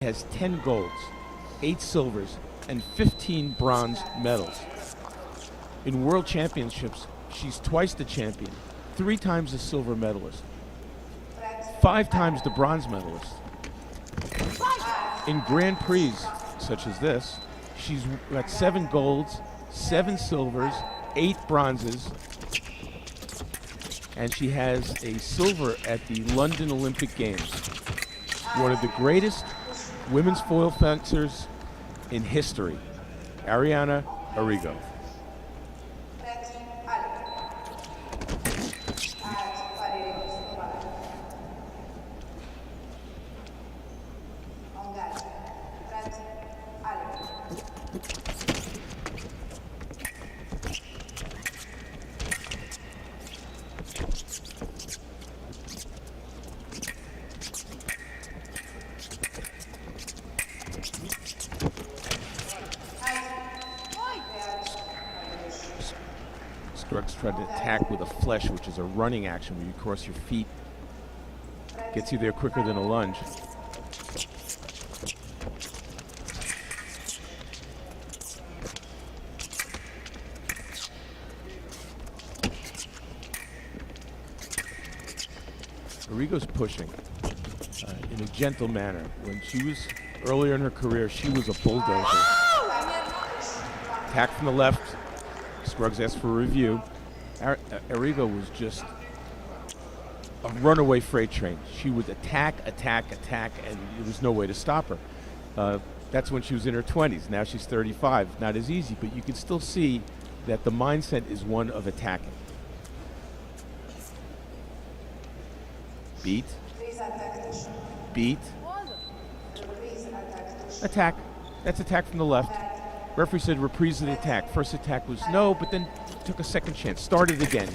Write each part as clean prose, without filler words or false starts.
has 10 golds, 8 silvers, and 15 bronze medals. In world championships, she's twice the champion, 3 times the silver medalist, 5 times the bronze medalist. In Grand Prix such as this, she's got 7 golds, 7 silvers, 8 bronzes, and she has a silver at the London Olympic Games. One of the greatest women's foil fencers in history, Arianna Errigo. Scruggs tried to attack with a flesh, which is a running action where you cross your feet. Gets you there quicker than a lunge. Errigo's pushing in a gentle manner. When she was earlier in her career, she was a bulldozer. Attack from the left. Scruggs asked for a review. Errigo was just a runaway freight train. She would attack, and there was no way to stop her. That's when she was in her 20s. Now she's 35. Not as easy, but you can still see that the mindset is one of attacking. Beat. Beat. Attack. That's attack from the left. Referee said reprise of the attack. First attack was no, but then took a second chance. Started again,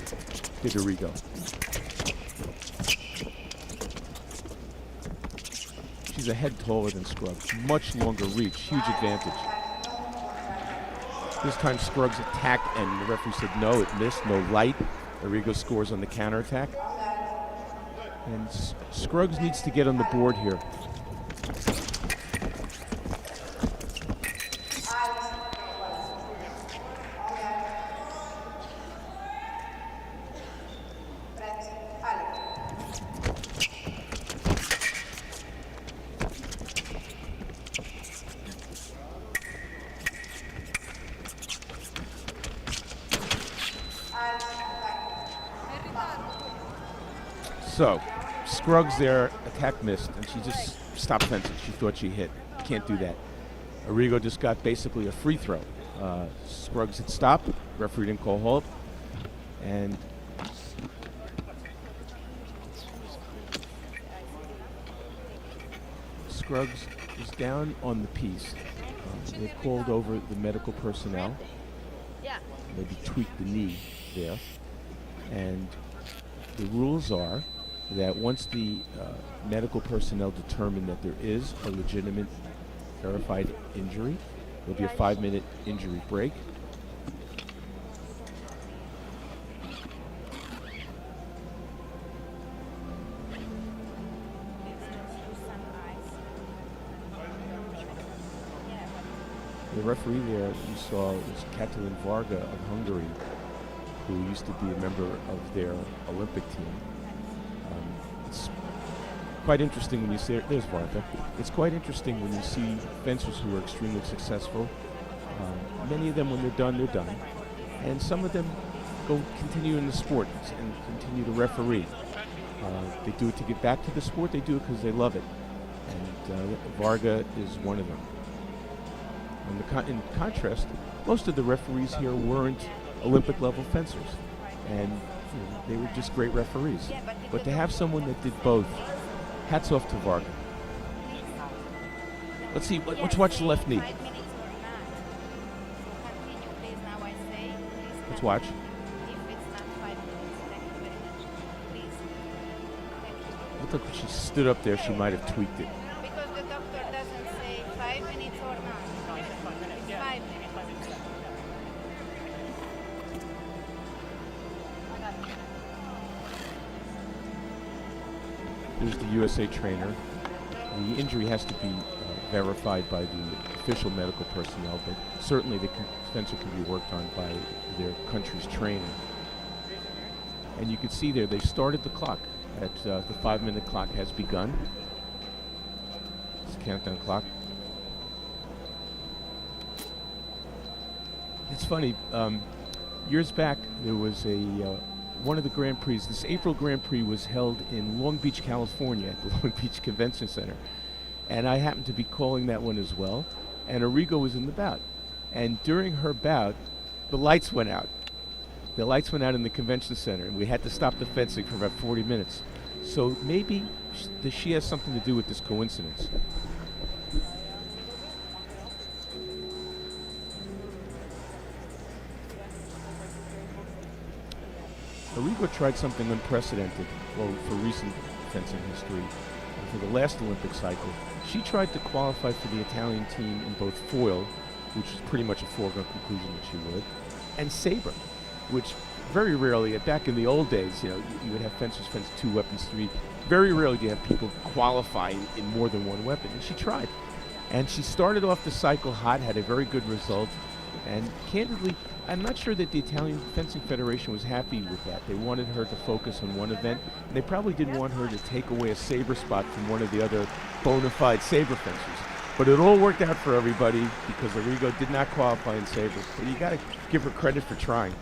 did Errigo. She's a head taller than Scruggs. Much longer reach, huge advantage. This time Scruggs attacked and the referee said no, it missed, no light. Errigo scores on the counterattack. And Scruggs needs to get on the board here. So, Scruggs there, attack missed, and she just stopped fencing. She thought she hit. Can't do that. Errigo just got basically a free throw. Scruggs had stopped. Referee didn't call hold. And Scruggs is down on the piece. They called over the medical personnel. Maybe tweaked the knee there. And the rules are that once the medical personnel determine that there is a legitimate verified injury, there'll be a 5-minute injury break. The referee there you saw was Katalin Varga of Hungary, who used to be a member of their Olympic team. It's quite interesting when you see, there's Varga. It's quite interesting when you see fencers who are extremely successful. Many of them, when they're done, they're done. And some of them continue in the sport and continue to referee. They do it to get back to the sport, they do it because they love it. And Varga is one of them. In contrast, most of the referees here weren't Olympic level fencers, and they were just great referees. But to have someone that did both, hats off to Varga. Let's see, let's watch the left knee. Let's watch. Looked like when she stood up there, she might have tweaked it. Because the doctor doesn't say 5 minutes or not. It's 5 minutes. There's the USA trainer. The injury has to be verified by the official medical personnel, but certainly the fencer can be worked on by their country's trainer. And you can see there, they started the clock. The 5-minute clock has begun. It's a countdown clock. It's funny, years back there was one of the Grand Prix. This April Grand Prix was held in Long Beach, California at the Long Beach Convention Center. And I happened to be calling that one as well. And Errigo was in the bout. And during her bout, the lights went out. The lights went out in the convention center, and we had to stop the fencing for about 40 minutes. So maybe she has something to do with this coincidence. Errigo tried something unprecedented, for recent fencing history. For the last Olympic cycle, she tried to qualify for the Italian team in both foil, which was pretty much a foregone conclusion that she would, and saber, which very rarely, back in the old days, you would have fencers fence 2 weapons, 3. Very rarely do you have people qualify in more than one weapon, and she tried. And she started off the cycle hot, had a very good result, and candidly, I'm not sure that the Italian Fencing Federation was happy with that. They wanted her to focus on one event, and they probably didn't want her to take away a saber spot from one of the other bona fide saber fencers. But it all worked out for everybody because Errigo did not qualify in saber. So you got to give her credit for trying.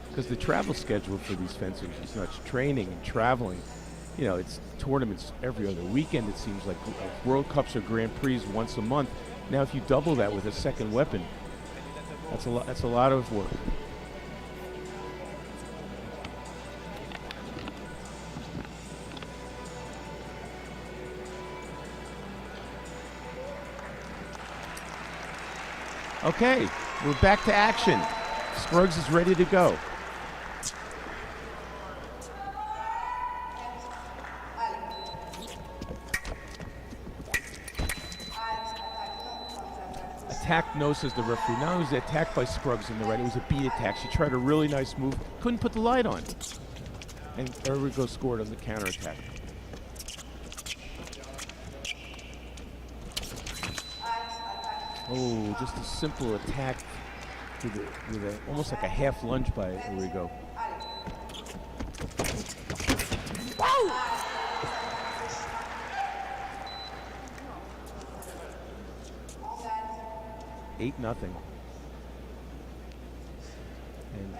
Because the travel schedule for these fencers is much training and traveling. It's tournaments every other weekend, it seems like. World Cups or Grand Prix once a month. Now, if you double that with a second weapon, that's a lot of work. Okay, we're back to action. Scruggs is ready to go. Attack, no, says the referee. Not only was it attacked by Scruggs in the right, it was a beat attack. She tried a really nice move, couldn't put the light on. And Errigo scored on the counterattack. Oh, just a simple attack with almost like a half lunge by Errigo. Whoa! 8-0. And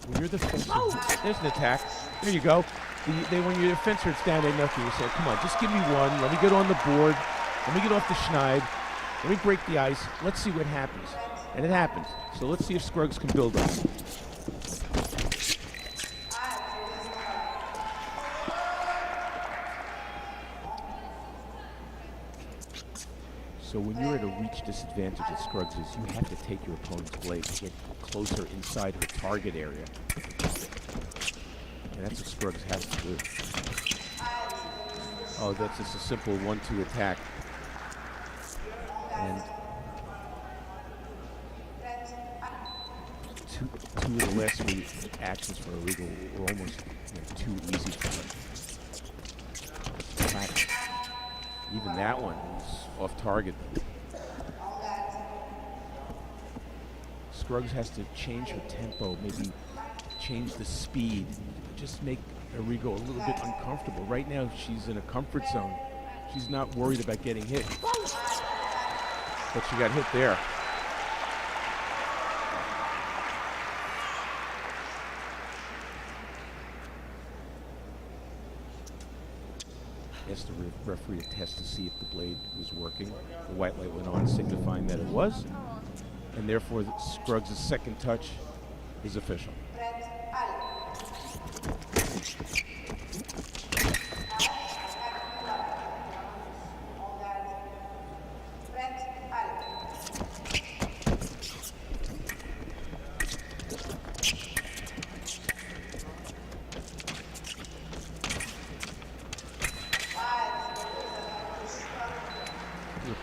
when you're the fencer, there's an attack. There you go. When you're the fencer, it's down 8-0. You say, come on, just give me one. Let me get on the board. Let me get off the schneid. Let me break the ice. Let's see what happens. And it happened. So let's see if Scruggs can build on it. So when you're at a reach disadvantage at Scruggs, you have to take your opponent's blade to get closer inside her target area. And that's what Scruggs has to do. Oh, that's just a simple 1-2 attack. And two of the last 3 actions for Errigo were almost too easy for her. Even that one was off target. Scruggs has to change her tempo, maybe change the speed, just make Errigo a little bit uncomfortable. Right now, she's in a comfort zone. She's not worried about getting hit. But she got hit there. Asked the referee to test to see if the blade was working. The white light went on, signifying that it was. And therefore, Scruggs' second touch is official.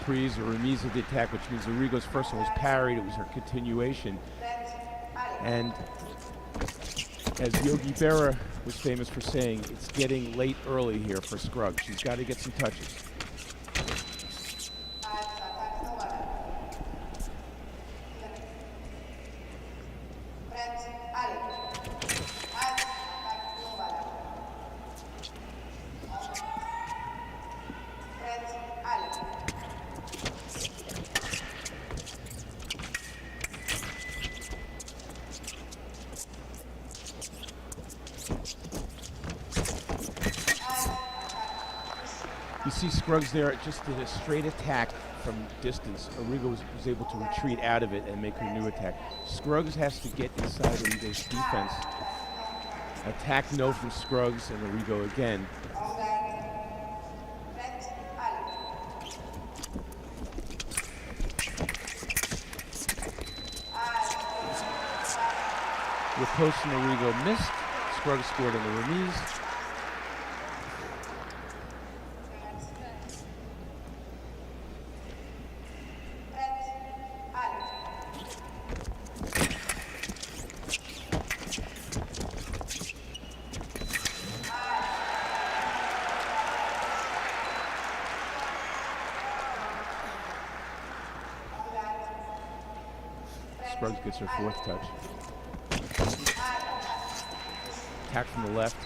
reprise or remise of the attack, which means Errigo's first one was parried. It was her continuation. And as Yogi Berra was famous for saying, it's getting late early here for Scruggs. She's got to get some touches. You see Scruggs there just did a straight attack from distance. Errigo was able to retreat out of it and make her new attack. Scruggs has to get inside Errigo's defense. Attack no from Scruggs, and Errigo again. Riposte from Errigo missed. Scruggs scored on the remise. Scruggs gets her fourth touch. Attack from the left.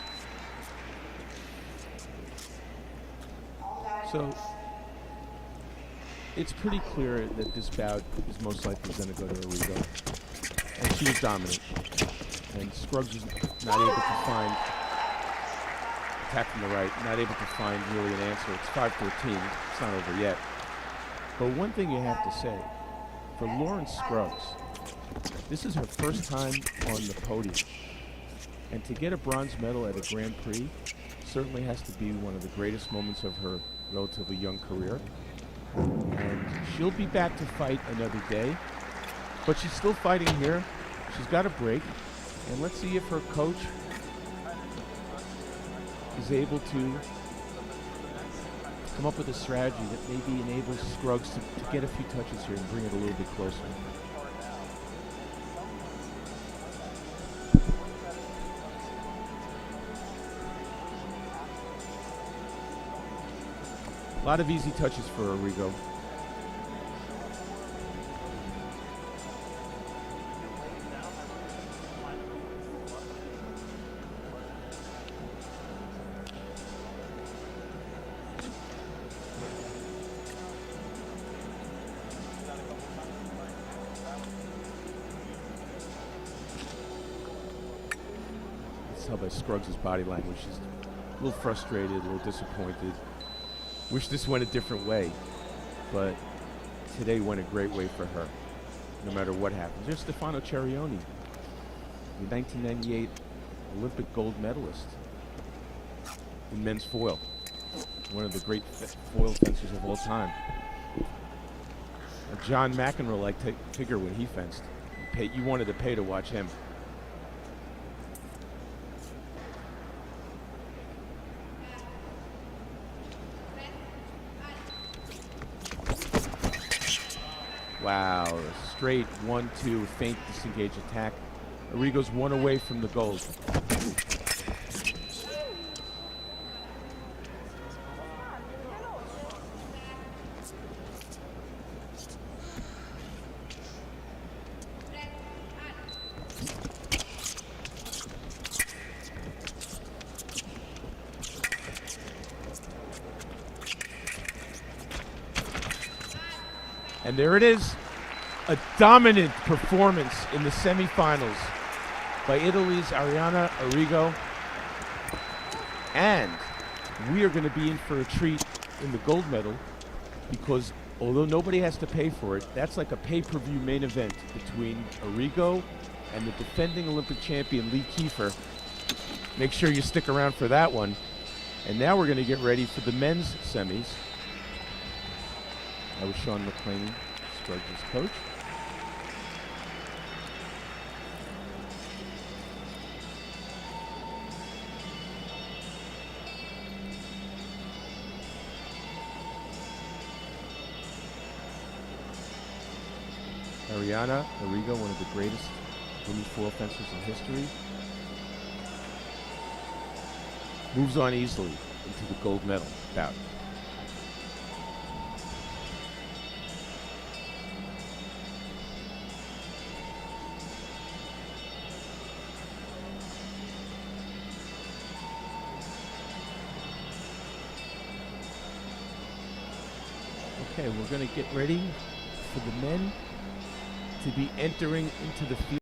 So it's pretty clear that this bout is most likely going to go to Errigo. And she was dominant. And Scruggs was not able to find attack from the right, not able to find really an answer. It's 5-13. It's not over yet. But one thing you have to say, for Lauren Scruggs, this is her first time on the podium. And to get a bronze medal at a Grand Prix certainly has to be one of the greatest moments of her relatively young career. And she'll be back to fight another day, but she's still fighting here. She's got a break, and let's see if her coach is able to come up with a strategy that maybe enables Scruggs to get a few touches here and bring it a little bit closer. A lot of easy touches for Errigo. Let's tell by Scruggs' body language. She's a little frustrated, a little disappointed. Wish this went a different way, but today went a great way for her, no matter what happens. There's Stefano Cerioni, the 1998 Olympic gold medalist in men's foil, one of the great foil fencers of all time. A John McEnroe-like figure when he fenced. You wanted to pay to watch him. Wow, a straight 1-2 feint disengage attack. Errigo's one away from the gold. And there it is, a dominant performance in the semifinals by Italy's Arianna Errigo. And we are going to be in for a treat in the gold medal because although nobody has to pay for it, that's like a pay-per-view main event between Errigo and the defending Olympic champion Lee Kiefer. Make sure you stick around for that one. And now we're going to get ready for the men's semis. That was Sean McClaney, Scruggs' coach. Arianna Errigo, one of the greatest women foil fencers in history, moves on easily into the gold medal bout. Okay, we're going to get ready for the men to be entering into the field.